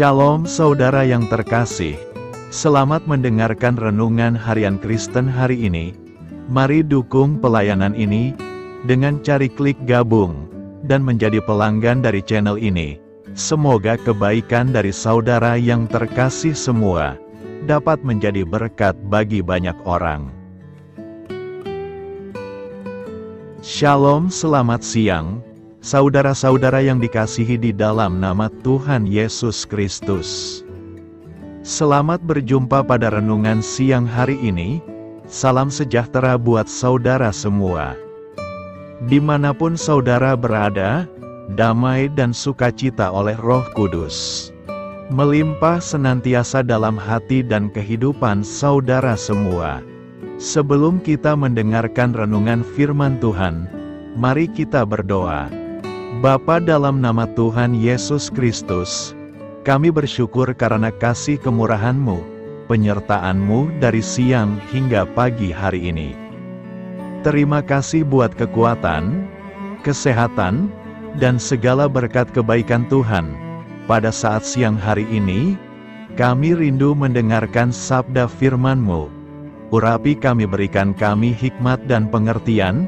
Shalom saudara yang terkasih, selamat mendengarkan renungan harian Kristen hari ini. Mari dukung pelayanan ini dengan cari klik gabung dan menjadi pelanggan dari channel ini. Semoga kebaikan dari saudara yang terkasih semua dapat menjadi berkat bagi banyak orang. Shalom, selamat siang. Saudara-saudara yang dikasihi di dalam nama Tuhan Yesus Kristus. Selamat berjumpa pada renungan siang hari ini. Salam sejahtera buat saudara semua. Dimanapun saudara berada, damai dan sukacita oleh Roh Kudus melimpah senantiasa dalam hati dan kehidupan saudara semua. Sebelum kita mendengarkan renungan firman Tuhan, mari kita berdoa. Bapa, dalam nama Tuhan Yesus Kristus, kami bersyukur karena kasih kemurahan-Mu, penyertaan-Mu dari siang hingga pagi hari ini. Terima kasih buat kekuatan, kesehatan, dan segala berkat kebaikan Tuhan. Pada saat siang hari ini, kami rindu mendengarkan sabda firman-Mu. Urapi kami, berikan kami hikmat dan pengertian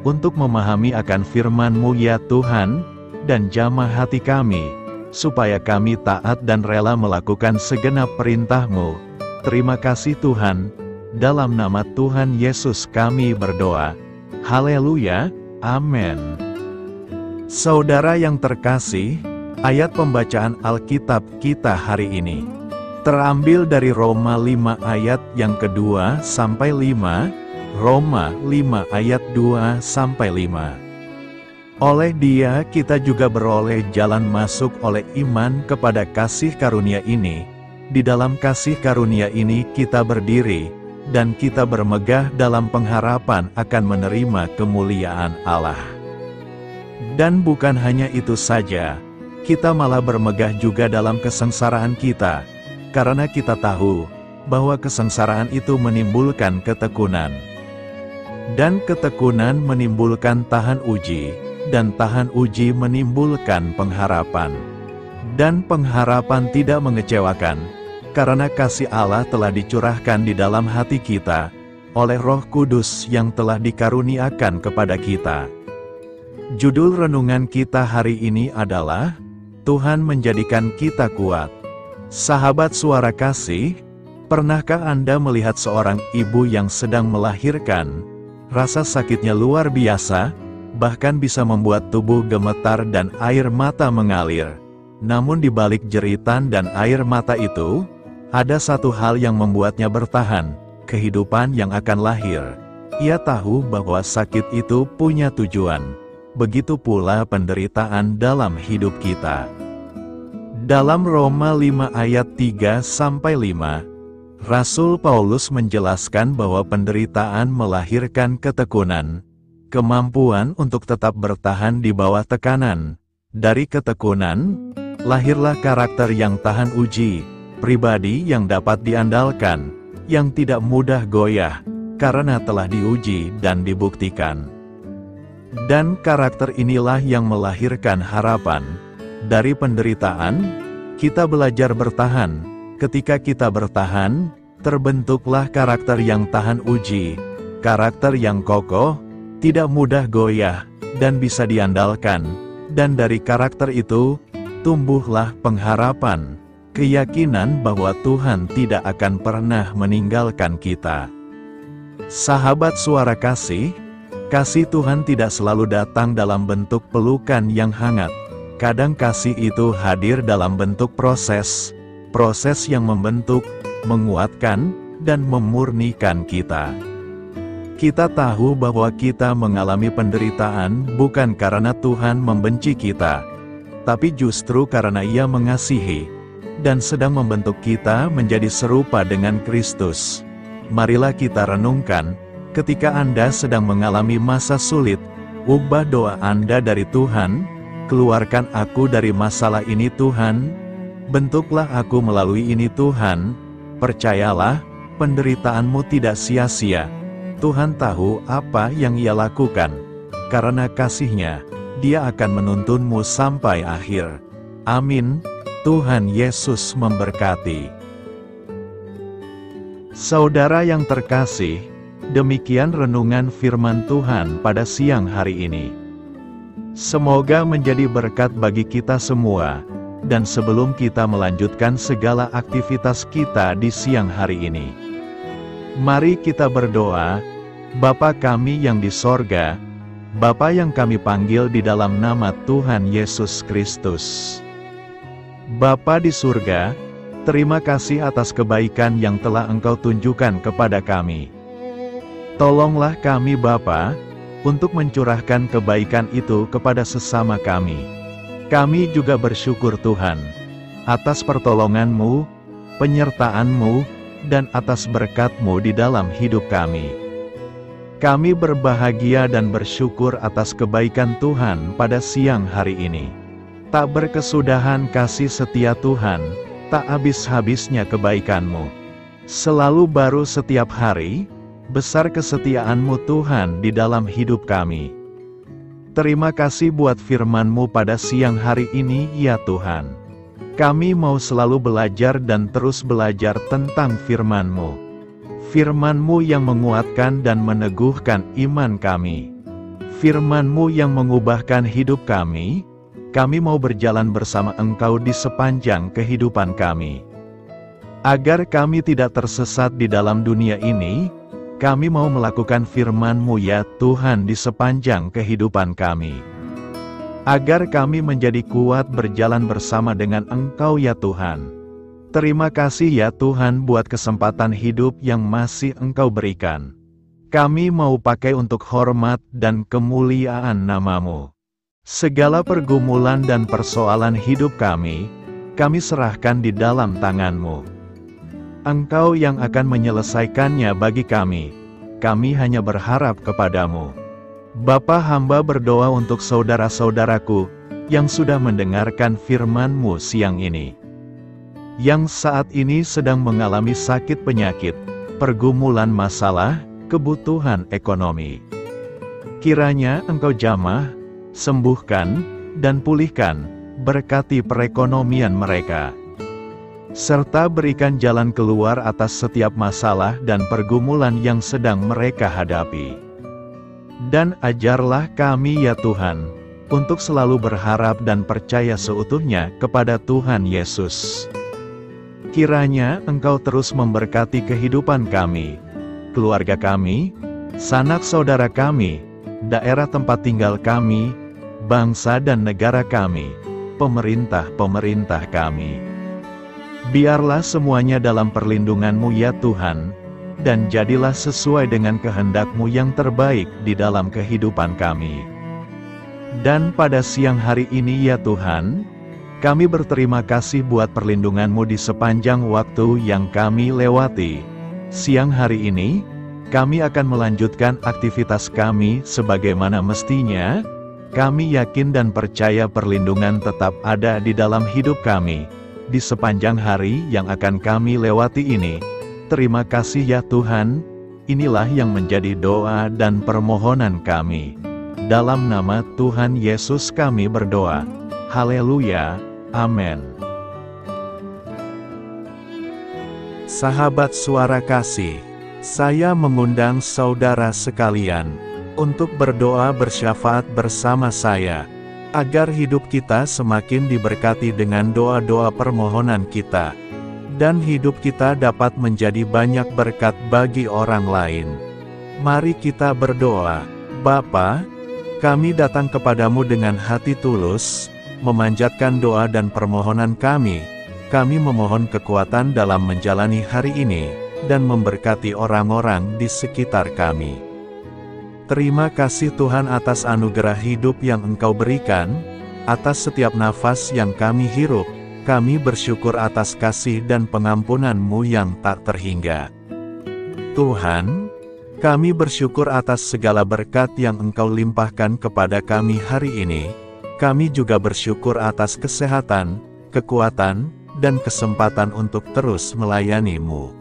untuk memahami akan firman-Mu ya Tuhan, dan jamah hati kami, supaya kami taat dan rela melakukan segenap perintah-Mu. Terima kasih Tuhan, dalam nama Tuhan Yesus kami berdoa. Haleluya, amin. Saudara yang terkasih, ayat pembacaan Alkitab kita hari ini terambil dari Roma 5 ayat yang kedua sampai 5, Roma 5 ayat 2-5. Oleh Dia kita juga beroleh jalan masuk oleh iman kepada kasih karunia ini. Di dalam kasih karunia ini kita berdiri, dan kita bermegah dalam pengharapan akan menerima kemuliaan Allah. Dan bukan hanya itu saja, kita malah bermegah juga dalam kesengsaraan kita, karena kita tahu bahwa kesengsaraan itu menimbulkan ketekunan. Dan ketekunan menimbulkan tahan uji, dan tahan uji menimbulkan pengharapan. Dan pengharapan tidak mengecewakan, karena kasih Allah telah dicurahkan di dalam hati kita, oleh Roh Kudus yang telah dikaruniakan kepada kita. Judul renungan kita hari ini adalah, Tuhan menjadikan kita kuat. Sahabat suara kasih, pernahkah Anda melihat seorang ibu yang sedang melahirkan? Rasa sakitnya luar biasa, bahkan bisa membuat tubuh gemetar dan air mata mengalir. Namun di balik jeritan dan air mata itu, ada satu hal yang membuatnya bertahan, kehidupan yang akan lahir. Ia tahu bahwa sakit itu punya tujuan. Begitu pula penderitaan dalam hidup kita. Dalam Roma 5 ayat 3-5, Rasul Paulus menjelaskan bahwa penderitaan melahirkan ketekunan, kemampuan untuk tetap bertahan di bawah tekanan. Dari ketekunan, lahirlah karakter yang tahan uji, pribadi yang dapat diandalkan, yang tidak mudah goyah, karena telah diuji dan dibuktikan. Dan karakter inilah yang melahirkan harapan. Dari penderitaan, kita belajar bertahan. Ketika kita bertahan, terbentuklah karakter yang tahan uji, karakter yang kokoh, tidak mudah goyah, dan bisa diandalkan. Dan dari karakter itu, tumbuhlah pengharapan, keyakinan bahwa Tuhan tidak akan pernah meninggalkan kita. Sahabat suara kasih, kasih Tuhan tidak selalu datang dalam bentuk pelukan yang hangat. Kadang kasih itu hadir dalam bentuk proses yang membentuk, menguatkan, dan memurnikan kita. Kita tahu bahwa kita mengalami penderitaan bukan karena Tuhan membenci kita, tapi justru karena Ia mengasihi, dan sedang membentuk kita menjadi serupa dengan Kristus. Marilah kita renungkan, ketika Anda sedang mengalami masa sulit, ubah doa Anda dari Tuhan, keluarkan aku dari masalah ini Tuhan, bentuklah aku melalui ini Tuhan. Percayalah, penderitaanmu tidak sia-sia. Tuhan tahu apa yang Ia lakukan. Karena kasih-Nya, Dia akan menuntunmu sampai akhir. Amin. Tuhan Yesus memberkati. Saudara yang terkasih, demikian renungan firman Tuhan pada siang hari ini. Semoga menjadi berkat bagi kita semua, dan sebelum kita melanjutkan segala aktivitas kita di siang hari ini, mari kita berdoa. Bapa kami yang di sorga, Bapa yang kami panggil di dalam nama Tuhan Yesus Kristus. Bapa di surga, terima kasih atas kebaikan yang telah Engkau tunjukkan kepada kami. Tolonglah kami Bapa, untuk mencurahkan kebaikan itu kepada sesama kami. Kami juga bersyukur Tuhan, atas pertolongan-Mu, penyertaan-Mu, dan atas berkat-Mu di dalam hidup kami. Kami berbahagia dan bersyukur atas kebaikan Tuhan pada siang hari ini. Tak berkesudahan kasih setia Tuhan, tak habis-habisnya kebaikan-Mu. Selalu baru setiap hari, besar kesetiaan-Mu Tuhan di dalam hidup kami. Terima kasih buat firman-Mu pada siang hari ini ya Tuhan. Kami mau selalu belajar dan terus belajar tentang firman-Mu. Firman-Mu yang menguatkan dan meneguhkan iman kami. Firman-Mu yang mengubahkan hidup kami. Kami mau berjalan bersama Engkau di sepanjang kehidupan kami. Agar kami tidak tersesat di dalam dunia ini, kami mau melakukan firman-Mu ya Tuhan di sepanjang kehidupan kami. Agar kami menjadi kuat berjalan bersama dengan Engkau ya Tuhan. Terima kasih ya Tuhan buat kesempatan hidup yang masih Engkau berikan. Kami mau pakai untuk hormat dan kemuliaan nama-Mu. Segala pergumulan dan persoalan hidup kami serahkan di dalam tangan-Mu. Engkau yang akan menyelesaikannya bagi kami. Kami hanya berharap kepada-Mu. Bapa, hamba berdoa untuk saudara-saudaraku yang sudah mendengarkan firman-Mu siang ini. Yang saat ini sedang mengalami sakit penyakit, pergumulan masalah, kebutuhan ekonomi. Kiranya Engkau jamah, sembuhkan, dan pulihkan, berkati perekonomian mereka. Serta berikan jalan keluar atas setiap masalah dan pergumulan yang sedang mereka hadapi. Dan ajarlah kami ya Tuhan, untuk selalu berharap dan percaya seutuhnya kepada Tuhan Yesus. Kiranya Engkau terus memberkati kehidupan kami, keluarga kami, sanak saudara kami, daerah tempat tinggal kami, bangsa dan negara kami, pemerintah-pemerintah kami. Biarlah semuanya dalam perlindungan-Mu ya Tuhan, dan jadilah sesuai dengan kehendak-Mu yang terbaik di dalam kehidupan kami. Dan pada siang hari ini ya Tuhan, kami berterima kasih buat perlindungan-Mu di sepanjang waktu yang kami lewati. Siang hari ini, kami akan melanjutkan aktivitas kami sebagaimana mestinya. Kami yakin dan percaya perlindungan tetap ada di dalam hidup kami, di sepanjang hari yang akan kami lewati ini. Terima kasih ya Tuhan, inilah yang menjadi doa dan permohonan kami. Dalam nama Tuhan Yesus kami berdoa. Haleluya, amin. Sahabat Suara Kasih, saya mengundang saudara sekalian untuk berdoa bersyafaat bersama saya, agar hidup kita semakin diberkati dengan doa-doa permohonan kita, dan hidup kita dapat menjadi banyak berkat bagi orang lain. Mari kita berdoa. Bapa, kami datang kepadamu dengan hati tulus, memanjatkan doa dan permohonan kami. Kami memohon kekuatan dalam menjalani hari ini, dan memberkati orang-orang di sekitar kami. Terima kasih Tuhan atas anugerah hidup yang Engkau berikan, atas setiap nafas yang kami hirup. Kami bersyukur atas kasih dan pengampunan-Mu yang tak terhingga. Tuhan, kami bersyukur atas segala berkat yang Engkau limpahkan kepada kami hari ini. Kami juga bersyukur atas kesehatan, kekuatan, dan kesempatan untuk terus melayani-Mu.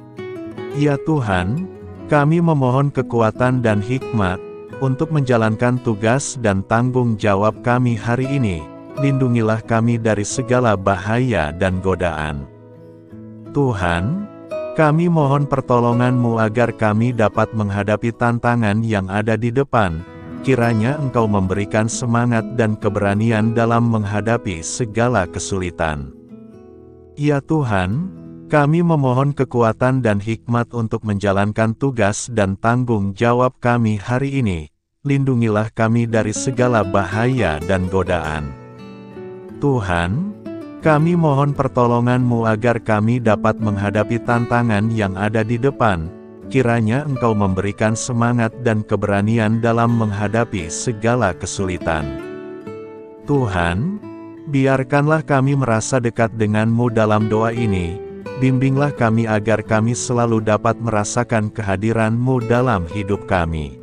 Ya Tuhan, kami memohon kekuatan dan hikmat untuk menjalankan tugas dan tanggung jawab kami hari ini, lindungilah kami dari segala bahaya dan godaan. Tuhan, kami mohon pertolongan-Mu agar kami dapat menghadapi tantangan yang ada di depan. Kiranya Engkau memberikan semangat dan keberanian dalam menghadapi segala kesulitan. Ya Tuhan, kami memohon kekuatan dan hikmat untuk menjalankan tugas dan tanggung jawab kami hari ini. Lindungilah kami dari segala bahaya dan godaan. Tuhan, kami mohon pertolongan-Mu agar kami dapat menghadapi tantangan yang ada di depan. Kiranya Engkau memberikan semangat dan keberanian dalam menghadapi segala kesulitan. Tuhan, biarkanlah kami merasa dekat dengan-Mu dalam doa ini. Bimbinglah kami agar kami selalu dapat merasakan kehadiran-Mu dalam hidup kami.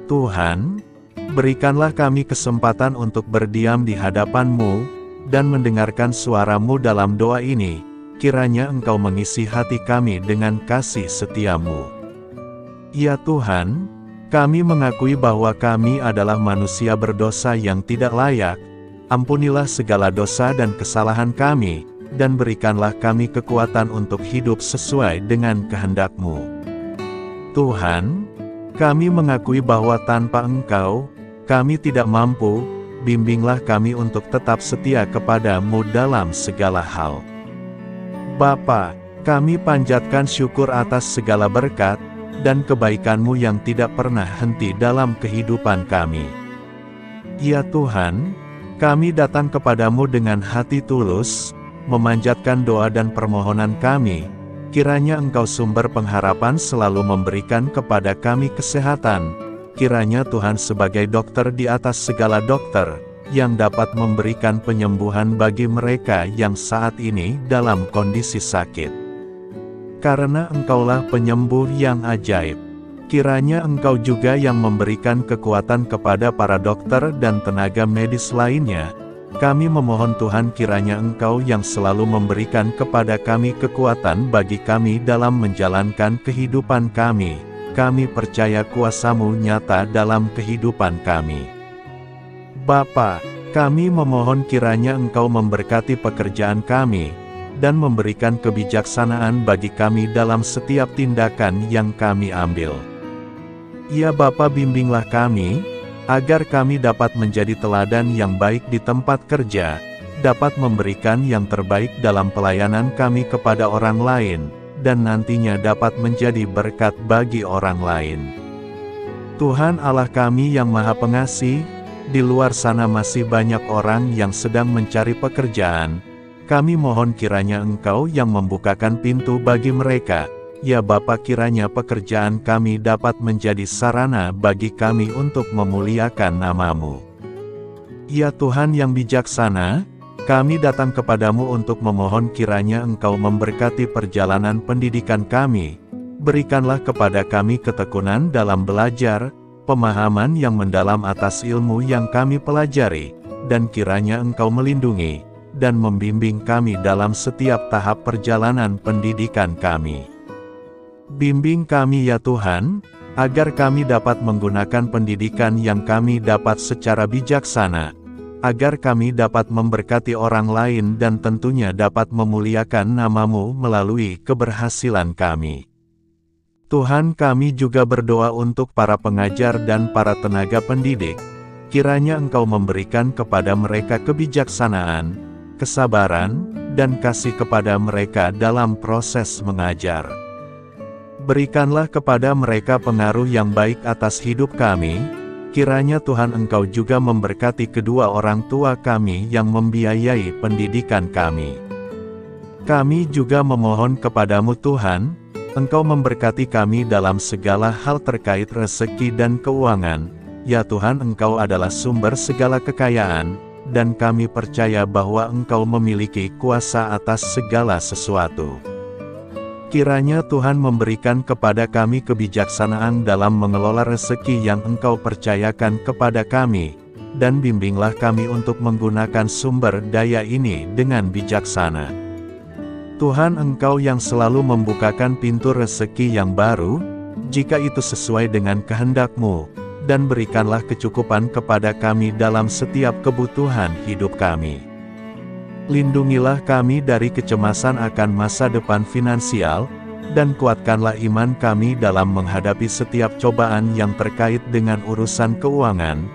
Tuhan, berikanlah kami kesempatan untuk berdiam di hadapan-Mu, dan mendengarkan suara-Mu dalam doa ini. Kiranya Engkau mengisi hati kami dengan kasih setia-Mu. Ya Tuhan, kami mengakui bahwa kami adalah manusia berdosa yang tidak layak. Ampunilah segala dosa dan kesalahan kami, dan berikanlah kami kekuatan untuk hidup sesuai dengan kehendak-Mu. Tuhan, kami mengakui bahwa tanpa Engkau, kami tidak mampu. Bimbinglah kami untuk tetap setia kepada-Mu dalam segala hal. Bapa, kami panjatkan syukur atas segala berkat dan kebaikan-Mu yang tidak pernah henti dalam kehidupan kami. Ya Tuhan, kami datang kepada-Mu dengan hati tulus, memanjatkan doa dan permohonan kami. Kiranya Engkau sumber pengharapan selalu memberikan kepada kami kesehatan. Kiranya Tuhan sebagai dokter di atas segala dokter, yang dapat memberikan penyembuhan bagi mereka yang saat ini dalam kondisi sakit. Karena Engkaulah penyembuh yang ajaib. Kiranya Engkau juga yang memberikan kekuatan kepada para dokter dan tenaga medis lainnya. Kami memohon Tuhan kiranya Engkau yang selalu memberikan kepada kami kekuatan bagi kami dalam menjalankan kehidupan kami. Kami percaya kuasa-Mu nyata dalam kehidupan kami. Bapa, kami memohon kiranya Engkau memberkati pekerjaan kami, dan memberikan kebijaksanaan bagi kami dalam setiap tindakan yang kami ambil. Ya Bapa, bimbinglah kami, agar kami dapat menjadi teladan yang baik di tempat kerja, dapat memberikan yang terbaik dalam pelayanan kami kepada orang lain, dan nantinya dapat menjadi berkat bagi orang lain. Tuhan Allah kami yang Maha Pengasih, di luar sana masih banyak orang yang sedang mencari pekerjaan. Kami mohon kiranya Engkau yang membukakan pintu bagi mereka. Ya Bapa, kiranya pekerjaan kami dapat menjadi sarana bagi kami untuk memuliakan nama-Mu. Ya Tuhan yang bijaksana, kami datang kepadamu untuk memohon kiranya Engkau memberkati perjalanan pendidikan kami. Berikanlah kepada kami ketekunan dalam belajar, pemahaman yang mendalam atas ilmu yang kami pelajari, dan kiranya Engkau melindungi dan membimbing kami dalam setiap tahap perjalanan pendidikan kami. Bimbing kami ya Tuhan, agar kami dapat menggunakan pendidikan yang kami dapat secara bijaksana, agar kami dapat memberkati orang lain dan tentunya dapat memuliakan nama-Mu melalui keberhasilan kami. Tuhan, kami juga berdoa untuk para pengajar dan para tenaga pendidik. Kiranya Engkau memberikan kepada mereka kebijaksanaan, kesabaran, dan kasih kepada mereka dalam proses mengajar. Berikanlah kepada mereka pengaruh yang baik atas hidup kami. Kiranya Tuhan Engkau juga memberkati kedua orang tua kami yang membiayai pendidikan kami. Kami juga memohon kepadamu Tuhan, Engkau memberkati kami dalam segala hal terkait rezeki dan keuangan. Ya Tuhan, Engkau adalah sumber segala kekayaan, dan kami percaya bahwa Engkau memiliki kuasa atas segala sesuatu. Kiranya Tuhan memberikan kepada kami kebijaksanaan dalam mengelola rezeki yang Engkau percayakan kepada kami, dan bimbinglah kami untuk menggunakan sumber daya ini dengan bijaksana. Tuhan, Engkau yang selalu membukakan pintu rezeki yang baru, jika itu sesuai dengan kehendak-Mu, dan berikanlah kecukupan kepada kami dalam setiap kebutuhan hidup kami. Lindungilah kami dari kecemasan akan masa depan finansial, dan kuatkanlah iman kami dalam menghadapi setiap cobaan yang terkait dengan urusan keuangan.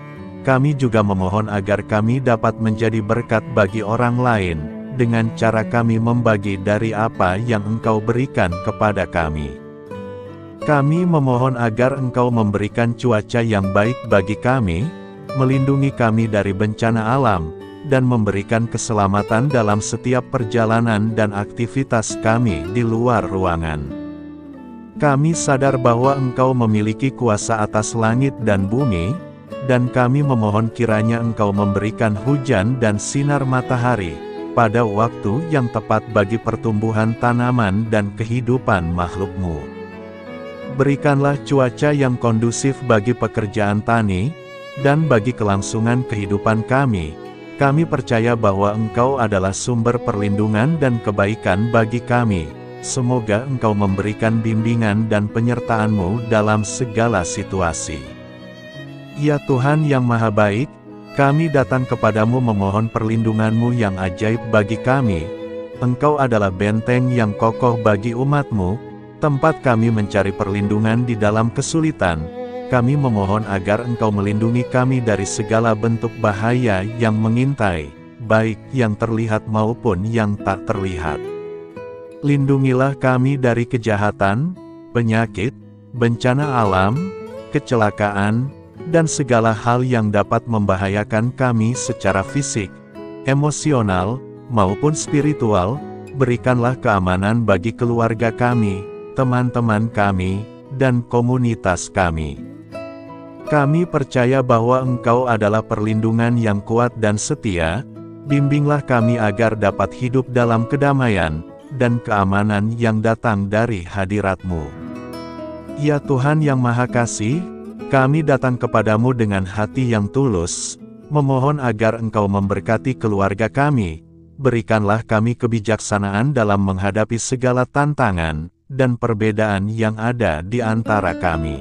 Kami juga memohon agar kami dapat menjadi berkat bagi orang lain, dengan cara kami membagi dari apa yang Engkau berikan kepada kami. Kami memohon agar Engkau memberikan cuaca yang baik bagi kami, melindungi kami dari bencana alam, dan memberikan keselamatan dalam setiap perjalanan dan aktivitas kami di luar ruangan. Kami sadar bahwa Engkau memiliki kuasa atas langit dan bumi, dan kami memohon kiranya Engkau memberikan hujan dan sinar matahari pada waktu yang tepat bagi pertumbuhan tanaman dan kehidupan makhluk-Mu. Berikanlah cuaca yang kondusif bagi pekerjaan tani, dan bagi kelangsungan kehidupan kami. Kami percaya bahwa Engkau adalah sumber perlindungan dan kebaikan bagi kami. Semoga Engkau memberikan bimbingan dan penyertaan-Mu dalam segala situasi. Ya Tuhan yang Maha Baik, kami datang kepadamu memohon perlindungan-Mu yang ajaib bagi kami. Engkau adalah benteng yang kokoh bagi umat-Mu, tempat kami mencari perlindungan di dalam kesulitan. Kami memohon agar Engkau melindungi kami dari segala bentuk bahaya yang mengintai, baik yang terlihat maupun yang tak terlihat. Lindungilah kami dari kejahatan, penyakit, bencana alam, kecelakaan, dan segala hal yang dapat membahayakan kami secara fisik, emosional, maupun spiritual. Berikanlah keamanan bagi keluarga kami, teman-teman kami, dan komunitas kami. Kami percaya bahwa Engkau adalah perlindungan yang kuat dan setia. Bimbinglah kami agar dapat hidup dalam kedamaian dan keamanan yang datang dari hadirat-Mu. Ya Tuhan yang Maha Kasih, kami datang kepadamu dengan hati yang tulus, memohon agar Engkau memberkati keluarga kami. Berikanlah kami kebijaksanaan dalam menghadapi segala tantangan dan perbedaan yang ada di antara kami.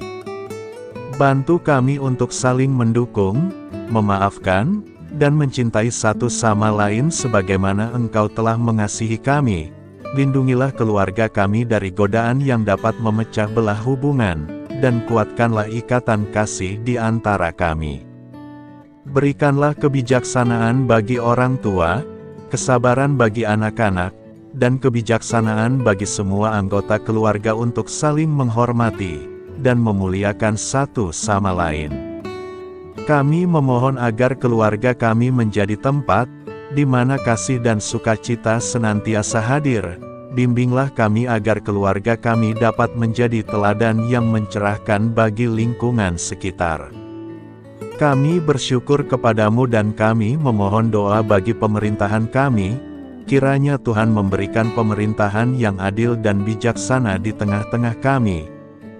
Bantu kami untuk saling mendukung, memaafkan, dan mencintai satu sama lain sebagaimana Engkau telah mengasihi kami. Lindungilah keluarga kami dari godaan yang dapat memecah belah hubungan, dan kuatkanlah ikatan kasih di antara kami. Berikanlah kebijaksanaan bagi orang tua, kesabaran bagi anak-anak, dan kebijaksanaan bagi semua anggota keluarga untuk saling menghormati dan memuliakan satu sama lain. Kami memohon agar keluarga kami menjadi tempat di mana kasih dan sukacita senantiasa hadir. Bimbinglah kami agar keluarga kami dapat menjadi teladan yang mencerahkan bagi lingkungan sekitar. Kami bersyukur kepadamu dan kami memohon doa bagi pemerintahan kami. Kiranya Tuhan memberikan pemerintahan yang adil dan bijaksana di tengah-tengah kami.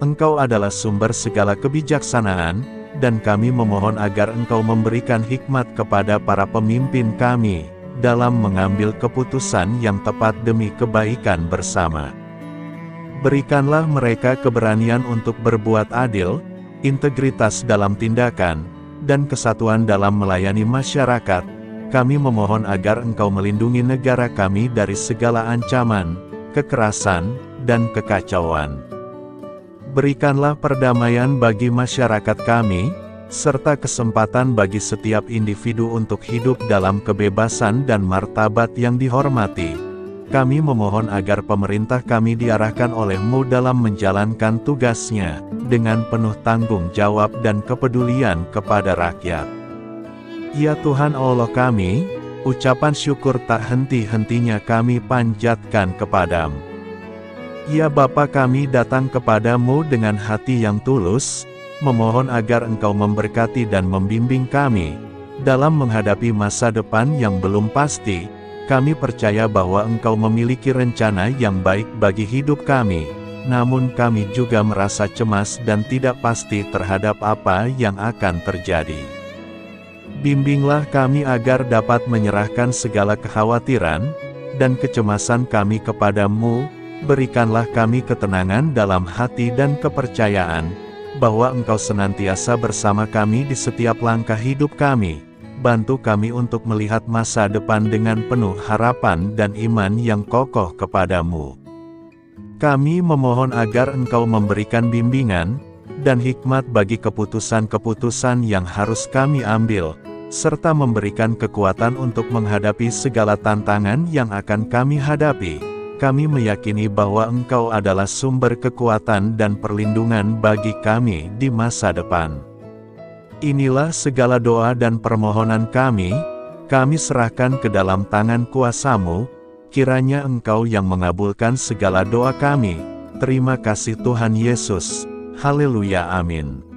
Engkau adalah sumber segala kebijaksanaan, dan kami memohon agar Engkau memberikan hikmat kepada para pemimpin kami, dalam mengambil keputusan yang tepat demi kebaikan bersama. Berikanlah mereka keberanian untuk berbuat adil, integritas dalam tindakan, dan kesatuan dalam melayani masyarakat. Kami memohon agar Engkau melindungi negara kami dari segala ancaman, kekerasan, dan kekacauan. Berikanlah perdamaian bagi masyarakat kami, serta kesempatan bagi setiap individu untuk hidup dalam kebebasan dan martabat yang dihormati. Kami memohon agar pemerintah kami diarahkan oleh-Mu dalam menjalankan tugasnya, dengan penuh tanggung jawab dan kepedulian kepada rakyat. Ya Tuhan Allah kami, ucapan syukur tak henti-hentinya kami panjatkan kepadamu. Ya Bapa, kami datang kepadamu dengan hati yang tulus, memohon agar Engkau memberkati dan membimbing kami, dalam menghadapi masa depan yang belum pasti. Kami percaya bahwa Engkau memiliki rencana yang baik bagi hidup kami, namun kami juga merasa cemas dan tidak pasti terhadap apa yang akan terjadi. Bimbinglah kami agar dapat menyerahkan segala kekhawatiran dan kecemasan kami kepadamu. Berikanlah kami ketenangan dalam hati dan kepercayaan, bahwa Engkau senantiasa bersama kami di setiap langkah hidup kami. Bantu kami untuk melihat masa depan dengan penuh harapan dan iman yang kokoh kepadamu. Kami memohon agar Engkau memberikan bimbingan dan hikmat bagi keputusan-keputusan yang harus kami ambil, serta memberikan kekuatan untuk menghadapi segala tantangan yang akan kami hadapi. Kami meyakini bahwa Engkau adalah sumber kekuatan dan perlindungan bagi kami di masa depan. Inilah segala doa dan permohonan kami serahkan ke dalam tangan kuasa-Mu, kiranya Engkau yang mengabulkan segala doa kami. Terima kasih Tuhan Yesus. Haleluya, amin.